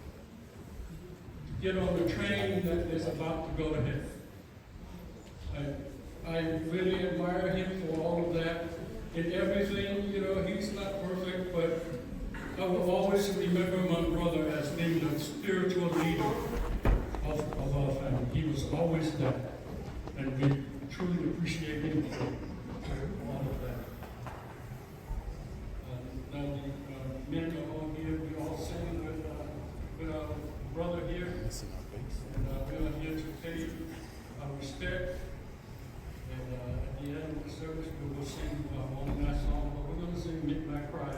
Get on the train that is about to go to heaven. I really admire him for all of that. In everything, you know, he's not perfect, but I will always remember my brother as being the spiritual leader of our family. He was always there. And we truly appreciate him for all of that. Now the men are all here. We all sing with our brother here. And we are here to pay our respect. And at the end of the service, we will sing one last song, but we're going to sing Midnight Cry.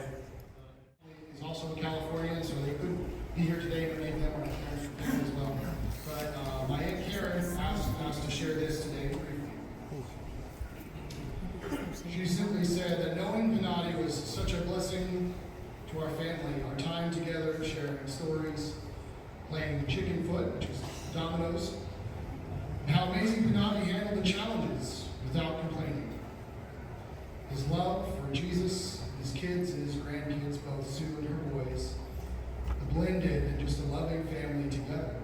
He's also in California, so they couldn't be here today, but maybe they want to carry as well. But my Aunt Karen asked us to share this today briefly. She simply said that knowing Pinati was such a blessing to our family, our time together, sharing stories, playing chicken foot, which is dominoes, and how amazing Pinati handled the challenges without complaining. His love for Jesus, his kids and his grandkids, both Sue and her boys, blended in just a loving family together.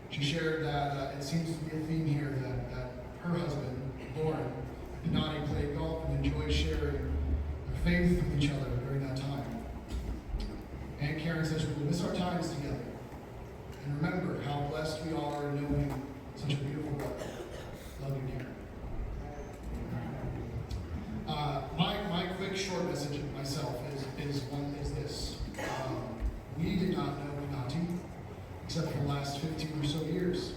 She shared that it seems to be a theme here that her husband, Lauren, and Pinati played golf and enjoyed sharing their faith with each other during that time. Aunt Karen says we will miss our times together and remember how blessed we are in knowing such a beautiful brother. Love you, Karen. My quick short message of myself is this. We did not know Pinati except for the last 15 or so years.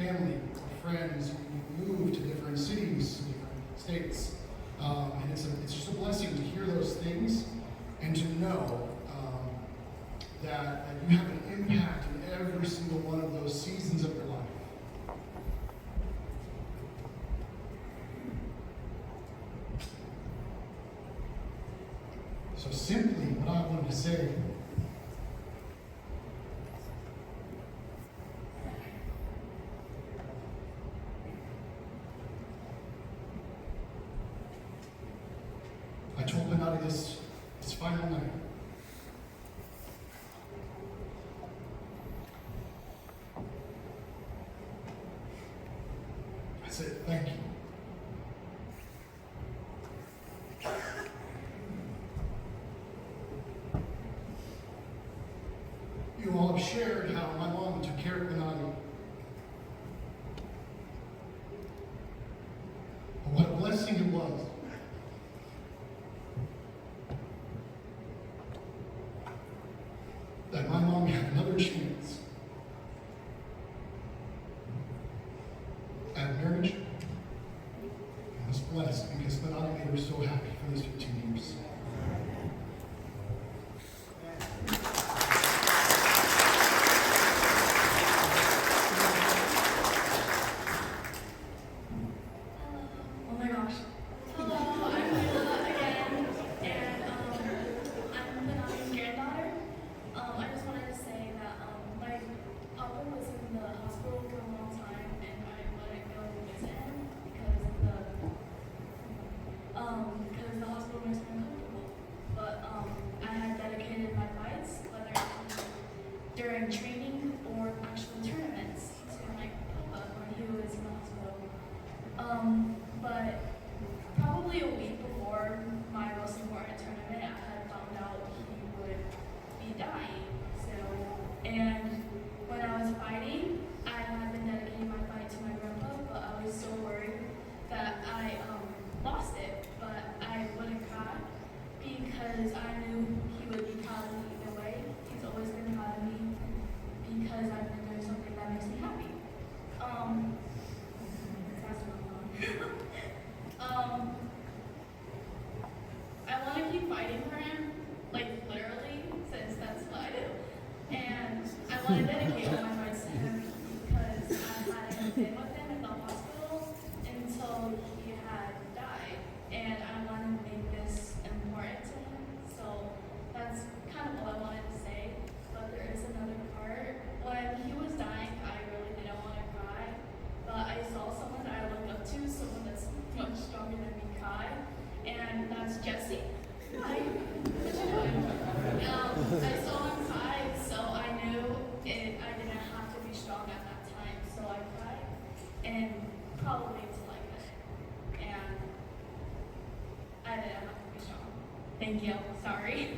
family or friends, we move to different cities, different states. And it's just a blessing to hear those things and to know that you have an impact in every single one of those seasons of your life. So simply, what I wanted to say, I told Pinati this final night. I said, thank you. You all have shared how my mom took care of Pinati. But what a blessing it was. That my mom had another chance at marriage. I was blessed because Pinati made her so happy for those 15 years.
Oh my gosh. Hello, I'm Mila again, and I'm Pinati's granddaughter. I just wanted to say that my papa was in the hospital for a long time, and I wouldn't go visit him because the hospital makes me uncomfortable. But I had dedicated my fights, whether it was during training or actual tournaments, to my papa when he was in the hospital. But probably a week before my most important tournament, I had found out he would be dying. And when I was fighting, I had been dedicating my fight to my grandpa, but I was so worried that I lost it. But I wouldn't cry because I knew he would be proud of me either way. He's always been proud of me because I've been doing something that makes me happy. That's I want to keep fighting for him, like literally, since that's what I do. And I want to dedicate all my fights to him because I hadn't been with him in the hospital until he had died. And I want to make this important to him. So that's kind of all I wanted to say. But there is another part. When he was dying, I really didn't want to cry. But I saw someone that I looked up to, someone that's much stronger than me, cry. And that's Jesse. Hi. What you doing? I saw him cry, so I knew I didn't have to be strong at that time. So I cried, and probably until I got it. And I didn't have to be strong. Thank you. Sorry.